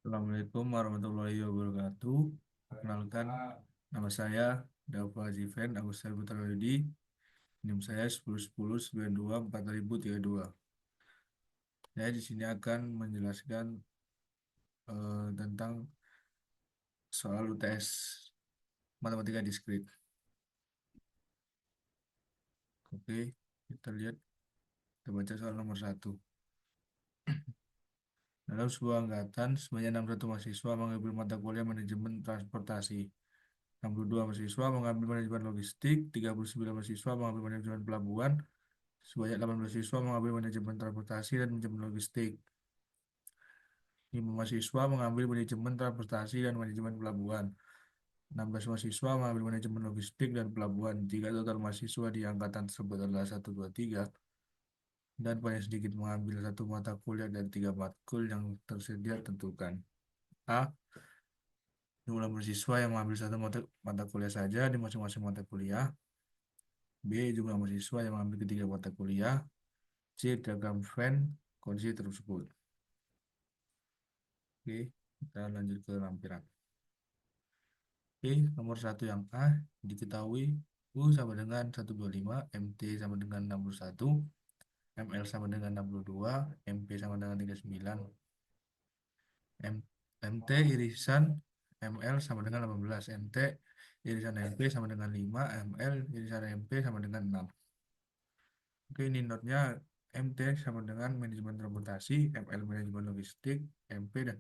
Assalamualaikum warahmatullahi wabarakatuh. Perkenalkan, nama saya Dava Ziven Agustin Putra Yudi. NIM saya 1010924032. Saya di sini akan menjelaskan tentang soal UTS Matematika Diskrit. Oke, kita lihat, kita baca soal nomor 1. Dalam sebuah angkatan, sebanyak 61 mahasiswa mengambil mata kuliah manajemen transportasi. 62 mahasiswa mengambil manajemen logistik, 39 mahasiswa mengambil manajemen pelabuhan, sebanyak 18 siswa mengambil manajemen transportasi dan manajemen logistik. 5 mahasiswa mengambil manajemen transportasi dan manajemen pelabuhan. 16 mahasiswa mengambil manajemen logistik dan pelabuhan. Jika total mahasiswa di angkatan tersebut adalah 1, 2, 3, dan paling sedikit mengambil satu mata kuliah dan 3 matkul yang tersedia, tentukan. A. Jumlah mahasiswa yang mengambil satu mata kuliah saja di masing-masing mata kuliah. B. Jumlah mahasiswa yang mengambil ketiga mata kuliah. C. Diagram Venn kondisi tersebut. Oke, kita lanjut ke lampiran. Oke, nomor 1 yang A, diketahui U sama dengan 125, MT sama dengan 61, ML sama dengan 62, MP sama dengan 39, M, MT irisan ML sama dengan 18, MT irisan MP sama dengan 5, ML irisan MP sama dengan 6. Oke, ini notnya MT sama dengan manajemen transportasi, ML manajemen logistik, MP dan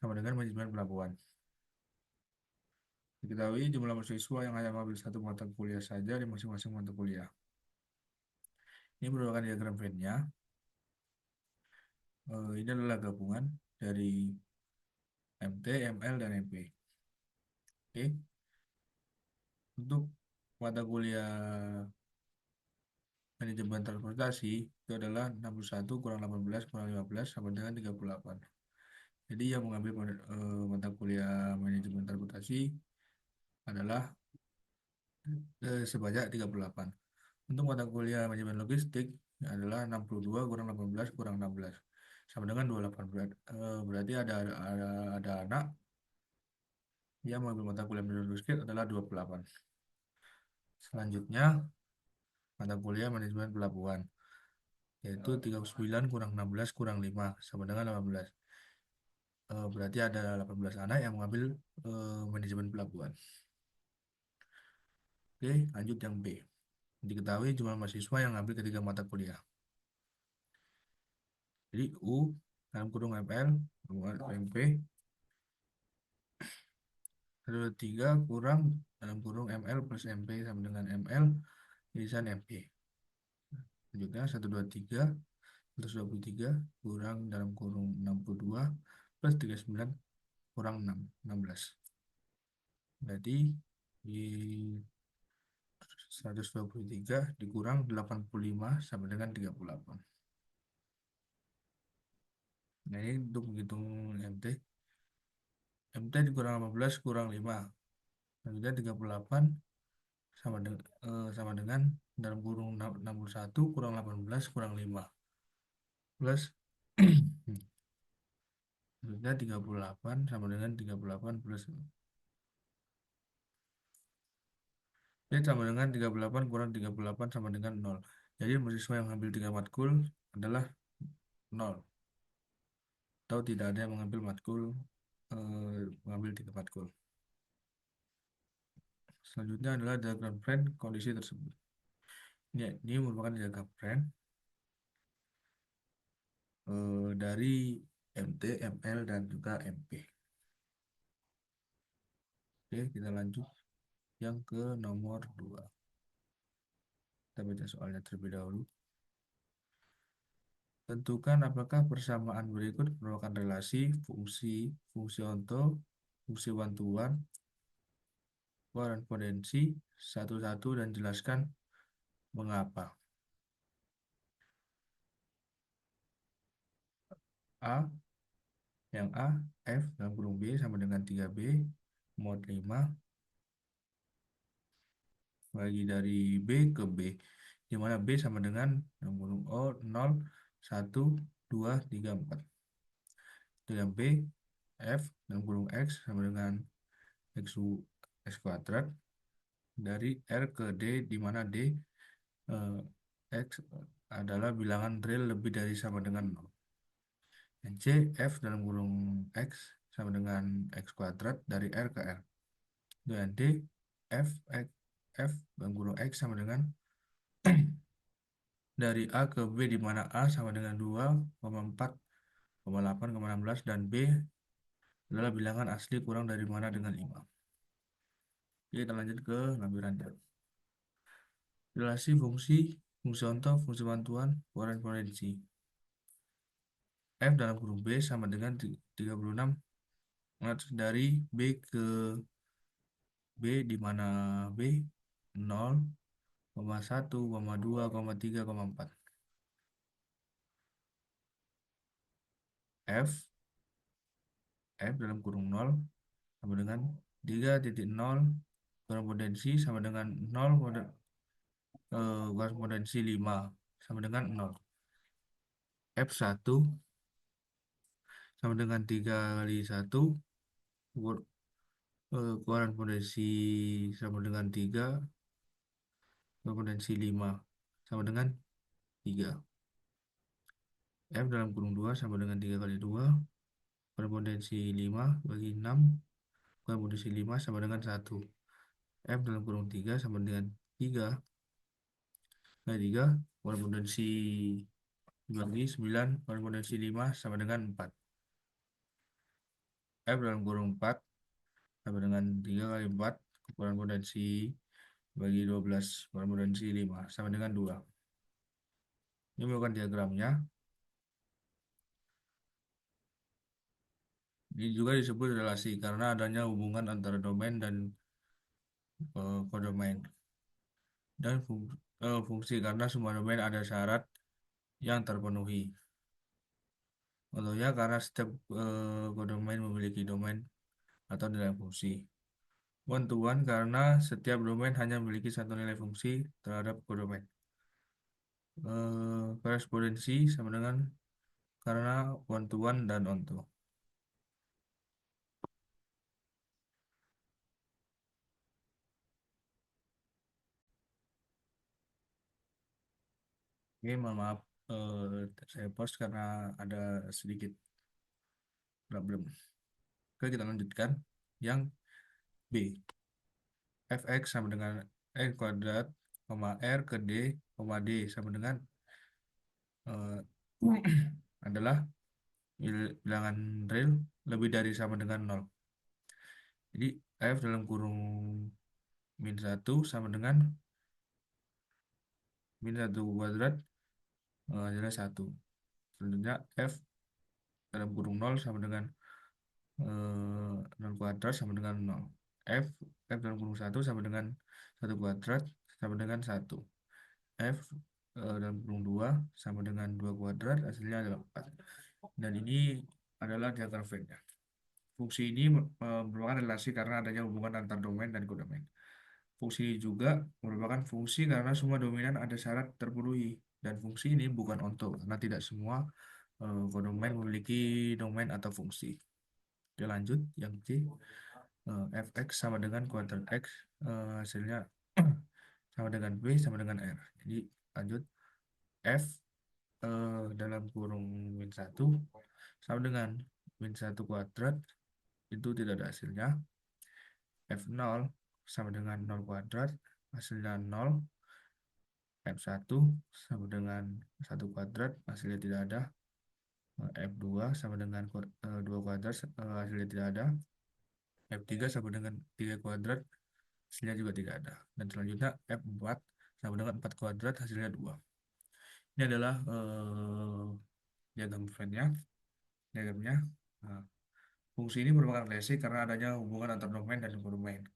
sama dengan manajemen pelabuhan. Diketahui jumlah mahasiswa yang hanya mengambil satu mata kuliah saja di masing-masing mata kuliah. Ini merupakan diagram Venn-nya. Ini adalah gabungan dari MT, ML, dan MP. Oke. Untuk mata kuliah manajemen transportasi itu adalah 61 kurang 18 kurang 15 sama dengan 38. Jadi yang mengambil mata kuliah manajemen transportasi adalah sebanyak 38. Untuk mata kuliah manajemen logistik adalah 62 kurang 18 kurang 16 sama dengan 28. Berarti ada anak yang mengambil mata kuliah manajemen logistik adalah 28. Selanjutnya mata kuliah manajemen pelabuhan yaitu 39 kurang 16 kurang 5 sama dengan 18. Berarti ada 18 anak yang mengambil manajemen pelabuhan. Oke, lanjut yang B. Diketahui jumlah mahasiswa yang mengambil ketiga mata kuliah. Jadi U dalam kurung ML MP 123 kurang dalam kurung ML plus MP sama dengan ML irisan MP. Selanjutnya 123 123 kurang dalam kurung 62 plus 39 kurang 6 16. Berarti di 123 dikurang 85 sama dengan 38. Nah ini untuk menghitung MT. MT dikurang 15 kurang 5. Selanjutnya 38 sama dengan dalam kurung 61 kurang 18 kurang 5 plus selanjutnya 38 sama dengan 38 plus sama dengan 38 kurang 38 sama dengan 0. Jadi mahasiswa yang mengambil 3 matkul adalah 0 atau tidak ada yang mengambil mengambil 3 matkul. Selanjutnya adalah diagram Venn kondisi tersebut. Ini merupakan diagram Venn dari MT, ML, dan juga MP. Oke, kita lanjut yang ke nomor 2. Kita baca soalnya terlebih dahulu. Tentukan apakah persamaan berikut merupakan relasi fungsi onto, fungsi one-to-one, korespondensi satu-satu dan jelaskan mengapa. A, yang A, F dalam kurung B sama dengan 3B mod 5 bagi dari B ke B, di mana B sama dengan dalam kurung O 0, 1, 2, 3, 4. Dengan B, F dalam kurung X sama dengan X kuadrat dari R ke D, di mana D eh, X adalah bilangan real lebih dari sama dengan 0. Dan C, F dalam kurung X sama dengan X kuadrat dari R ke R. Dan D, F, X, F dalam kurung X sama dengan dari A ke B, di mana A sama dengan 2,4, 8, 16, dan B adalah bilangan asli kurang dari mana dengan 5. Oke, kita lanjut ke lampiran. Relasi fungsi, fungsi onto, fungsi bantuan, korespondensi. F dalam kurung B sama dengan 36 dari B ke B, di mana B 0,1, 2, 3, 4. F F dalam kurung 0 sama dengan 3,0 korespondensi sama dengan 0 korespondensi 5 sama dengan 0. F1 sama dengan 3 kali 1 korespondensi sama dengan 3, korespondensi 5 sama dengan 3. F dalam kurung 2 sama dengan 3 kali 2 korespondensi 5 bagi 6, korespondensi 5 sama dengan 1. F dalam kurung 3 sama dengan 3 kali 3 korespondensi bagi 9, korespondensi 5 sama dengan 4. F dalam kurung 4 sama dengan 3 kali 4 korespondensi bagi 12, korespondensi 5 sama dengan 2. Ini merupakan diagramnya. Ini juga disebut relasi karena adanya hubungan antara domain dan kodomain. Dan fungsi karena semua domain ada syarat yang terpenuhi. Contohnya karena setiap kodomain memiliki domain atau nilai fungsi. One to one karena setiap domain hanya memiliki satu nilai fungsi terhadap kodomain. Korespondensi sama dengan karena one to one dan onto. Oke, mohon maaf, saya pause karena ada sedikit problem. Oke, kita lanjutkan. Yang B, fx sama dengan x kuadrat, R ke D, D sama dengan eh, adalah bilangan real lebih dari sama dengan 0. Jadi f dalam kurung min 1 sama dengan min 1 kuadrat adalah 1. Selanjutnya f dalam kurung 0 sama dengan 0 kuadrat sama dengan 0. F, F dalam kurung 1 sama dengan 1 kuadrat sama dengan 1. F dalam kurung 2 sama dengan 2 kuadrat, hasilnya adalah 4. Dan ini adalah diagram Venn-nya. Fungsi ini merupakan relasi karena adanya hubungan antar domain dan kodomain. Fungsi ini juga merupakan fungsi karena semua dominan ada syarat terpenuhi. Dan fungsi ini bukan onto karena tidak semua kodomain memiliki domain atau fungsi. Oke, lanjut yang C. Fx sama dengan kuadrat X, hasilnya sama dengan B sama dengan R. Jadi lanjut, F dalam kurung min 1 sama dengan min 1 kuadrat, itu tidak ada hasilnya. F0 sama dengan 0 kuadrat, hasilnya 0. F1 sama dengan 1 kuadrat, hasilnya tidak ada. F2 sama dengan 2 kuadrat, hasilnya tidak ada. F3 sama dengan 3 kuadrat, hasilnya juga tidak ada. Dan selanjutnya F4 sama dengan 4 kuadrat, hasilnya 2. Ini adalah diagram Venn-nya, diagramnya. Nah, fungsi ini merupakan relasi karena adanya hubungan antar domain dan kodomain.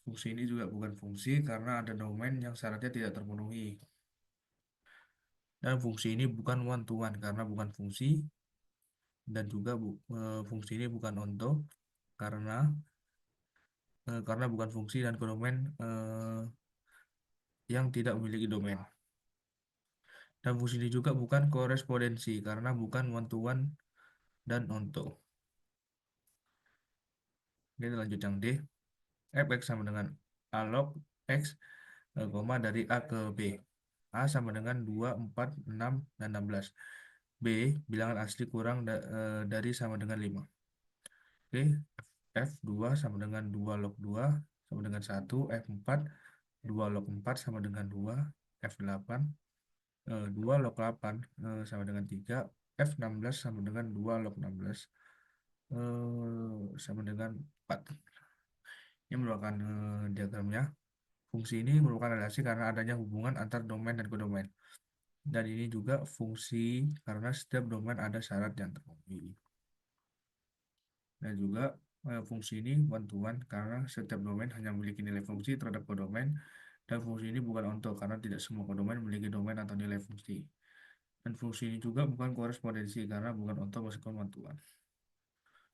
Fungsi ini juga bukan fungsi karena ada domain yang syaratnya tidak terpenuhi. Dan fungsi ini bukan one to one karena bukan fungsi, dan juga fungsi ini bukan onto karena bukan fungsi dan kodomain yang tidak memiliki domain. Dan fungsi ini juga bukan korespondensi karena bukan one to one dan onto. Kita lanjut yang D. Fx sama dengan A log X, koma dari A ke B. A sama dengan 2, 4, 6, dan 16. B, bilangan asli kurang dari sama dengan 5. Oke, F2 sama dengan 2 log 2 sama dengan 1. F4, 2 log 4 sama dengan 2. F8, 2 log 8 sama dengan 3. F16 sama dengan 2 log 16 sama dengan 4. Ini merupakan diagramnya. Fungsi ini merupakan relasi karena adanya hubungan antar domain dan kodomain. Dan ini juga fungsi karena setiap domain ada syarat yang terpenuhi. Dan juga fungsi ini one to one karena setiap domain hanya memiliki nilai fungsi terhadap kodomain. Dan fungsi ini bukan onto karena tidak semua kodomain memiliki domain atau nilai fungsi. Dan fungsi ini juga bukan korespondensi karena bukan onto meskipun one to one.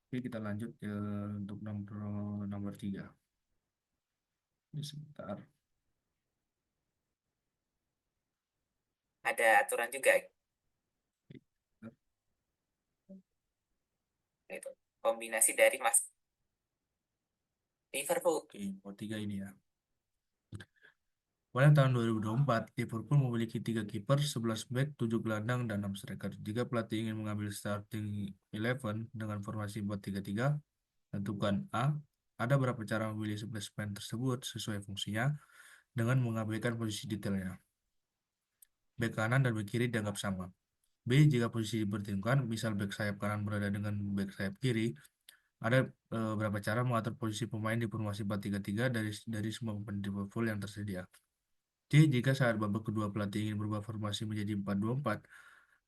Oke, kita lanjut untuk nomor 3. Ini sebentar. Ada aturan juga gitu. Kombinasi dari Mas Liverpool. Oke, nomor 3 ini ya. Pada tahun 2024, Liverpool memiliki 3 kiper, 11 back, 7 gelandang, dan 6 striker. Jika pelatih ingin mengambil starting 11 dengan formasi 4-3-3, tentukan A. Ada berapa cara memilih 11 pemain tersebut sesuai fungsinya dengan mengabaikan posisi detailnya. Back kanan dan back kiri dianggap sama. B. Jika posisi dipertimbangkan, misal back sayap kanan berada dengan back sayap kiri, ada berapa cara mengatur posisi pemain di formasi 4-3-3 dari semua pemain Liverpool yang tersedia. C. Jika saat babak kedua pelatih ingin berubah formasi menjadi 4-2-4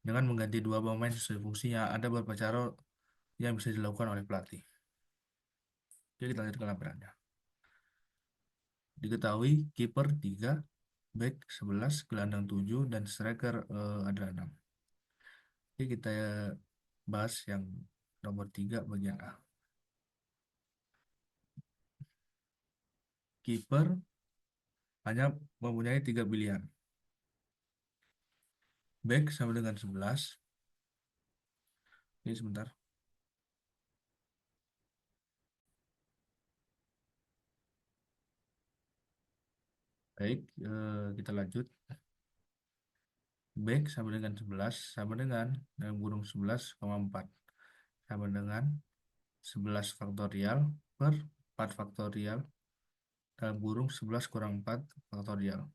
dengan mengganti dua pemain sesuai fungsinya, ada beberapa cara yang bisa dilakukan oleh pelatih. Jadi kita lihat ke lampirannya. Diketahui kiper 3, back 11, gelandang 7, dan striker ada 6. Jadi kita bahas yang nomor 3 bagian A. Kiper hanya mempunyai 3 pilihan. Back sama dengan 11. Ini sebentar. Baik, kita lanjut. Back sama dengan 11 sama dengan dalam kurung 11,4 sama dengan 11 faktorial per 4 faktorial dalam kurung 11 kurang 4 faktorial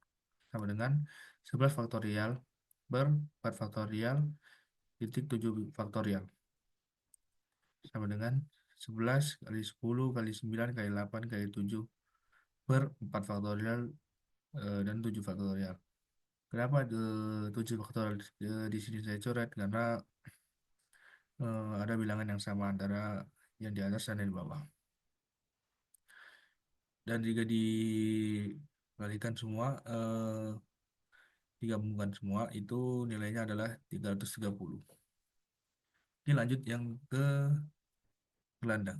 sama dengan 11 faktorial per 4 faktorial titik 7 faktorial sama dengan 11 kali 10 kali 9 kali 8 kali 7 per 4 faktorial dan 7 faktorial. Kenapa 7 faktorial di sini saya coret? Karena ada bilangan yang sama antara yang di atas dan yang di bawah. Dan jika dikalikan semua, digabungkan semua, itu nilainya adalah 330. Ini lanjut yang ke gelandang.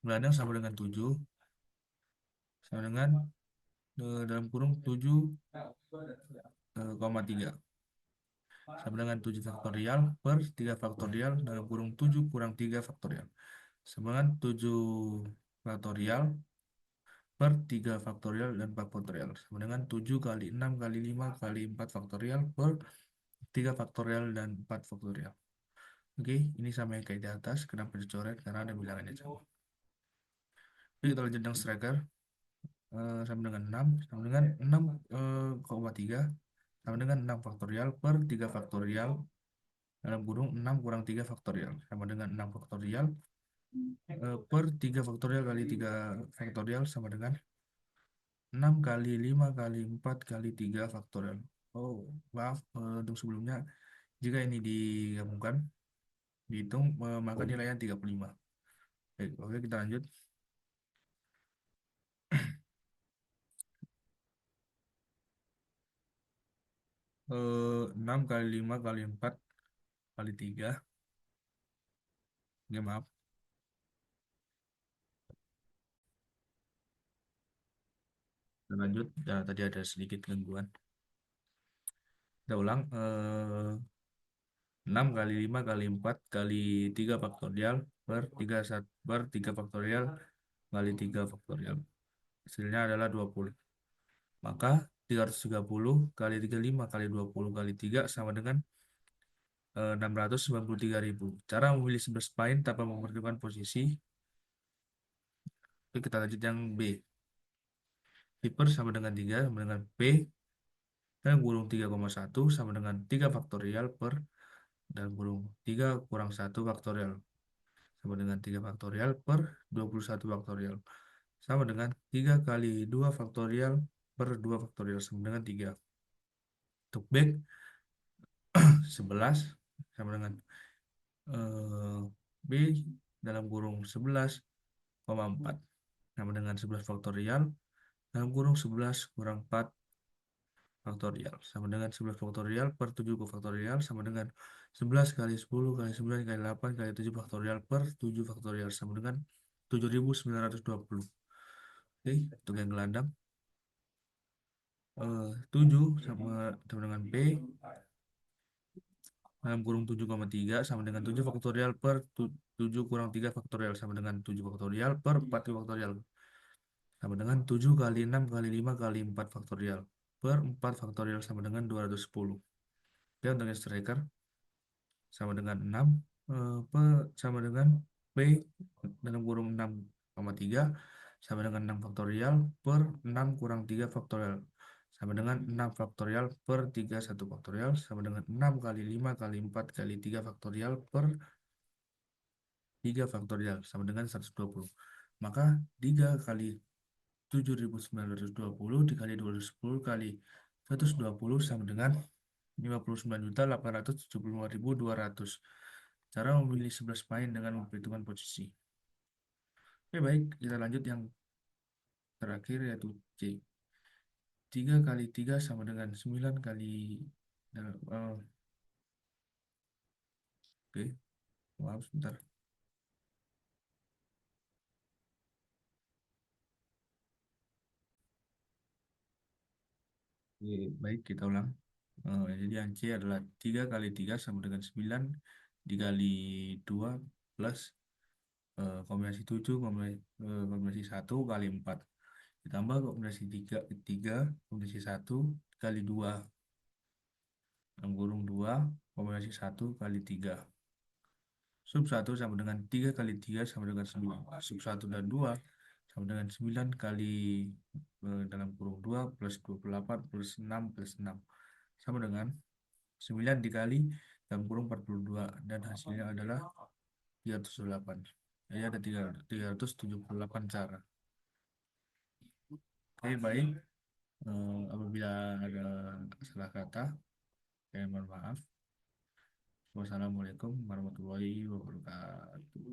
Gelandang sama dengan 7, sama dengan dalam kurung 7,3. Sama dengan 7 faktorial per 3 faktorial dalam kurung 7 kurang 3 faktorial. Sama dengan 7 faktorial per 3 faktorial dan 4 faktorial sama dengan 7 kali 6 kali 5 kali 4 faktorial per 3 faktorial dan 4 faktorial. Oke, ini sama yang kayak di atas. Kenapa dicoret? Karena ada bilangannya sama. Jadi kita lanjut yang striker. Sama dengan 6 sama dengan 6,3 sama dengan 6 faktorial per 3 faktorial dalam kurung 6 kurang 3 faktorial sama dengan 6 faktorial per 3 faktorial kali 3 faktorial sama dengan 6 kali 5 kali 4 kali 3 faktorial. Oh, maaf, untuk sebelumnya, jika ini digabungkan, dihitung, maka nilainya 35. Baik, oke, kita lanjut. 6 kali 5 kali 4 kali 3. Ya, maaf. Kita lanjut. Ya, tadi ada sedikit gangguan. Kita ulang. 6 kali 5 kali 4 kali 3 faktorial per 3 faktorial kali 3 faktorial. Hasilnya adalah 20. Maka 330 kali 35 kali 20 kali 3 sama dengan 693.000. Cara memilih 11 spine tanpa memperhitungkan posisi. Oke, kita lanjut yang B. Viper sama dengan 3 sama dengan P dalam kurung 3,1 sama dengan 3 faktorial per dalam kurung 3 kurang 1 faktorial sama dengan 3 faktorial per 21 faktorial sama dengan 3 kali 2 faktorial per 2 faktorial sama dengan 3. Untuk B 11 sama dengan B dalam kurung 11,4 sama dengan 11 faktorial dalam kurung 11 kurang 4 faktorial sama dengan 11 faktorial per 7 faktorial sama dengan 11 kali 10 kali 9 kali 8 kali 7 faktorial per 7 faktorial sama dengan 7.920. Oke, untuk yang gelandang 7 sama dengan P dalam kurung 7,3 sama dengan 7 faktorial per 7 kurang 3 faktorial sama dengan 7 faktorial per 4 faktorial sama dengan 7 kali 6 kali 5 kali 4 faktorial per 4 faktorial sama dengan 210. Oke, untuk yang striker sama dengan 6 sama dengan P dalam kurung 6,3 sama dengan 6 faktorial per 6 kurang 3 faktorial sama dengan 6 faktorial per 3 1 faktorial sama dengan 6 kali 5 kali 4 kali 3 faktorial per 3 faktorial sama dengan 120. Maka 3 kali 7.920 dikali 210 kali 120 sama dengan 59.875.200. Cara memilih 11 pemain dengan memperhitungkan posisi. Oke, baik, kita lanjut yang terakhir yaitu C. 3 kali 3 sama dengan 9 kali oke, maaf sebentar. Oke, baik, kita ulang. Jadi yang C adalah 3 kali 3 sama dengan 9 dikali 2 plus kombinasi 7 kombinasi 1 kali 4 ditambah kombinasi 3 kombinasi 1 kali 2 dalam kurung 2 kombinasi 1 kali 3 sub 1 sama dengan 3 kali 3 sama dengan 9 sub 1 dan 2 sama dengan 9 kali dalam kurung 2 plus 28 plus 6 plus 6 sama dengan 9 dikali dalam kurung 42 dan hasilnya adalah 308. Jadi ada 378 cara. Oke, baik. Apabila ada salah kata, saya mohon maaf. Wassalamualaikum warahmatullahi wabarakatuh.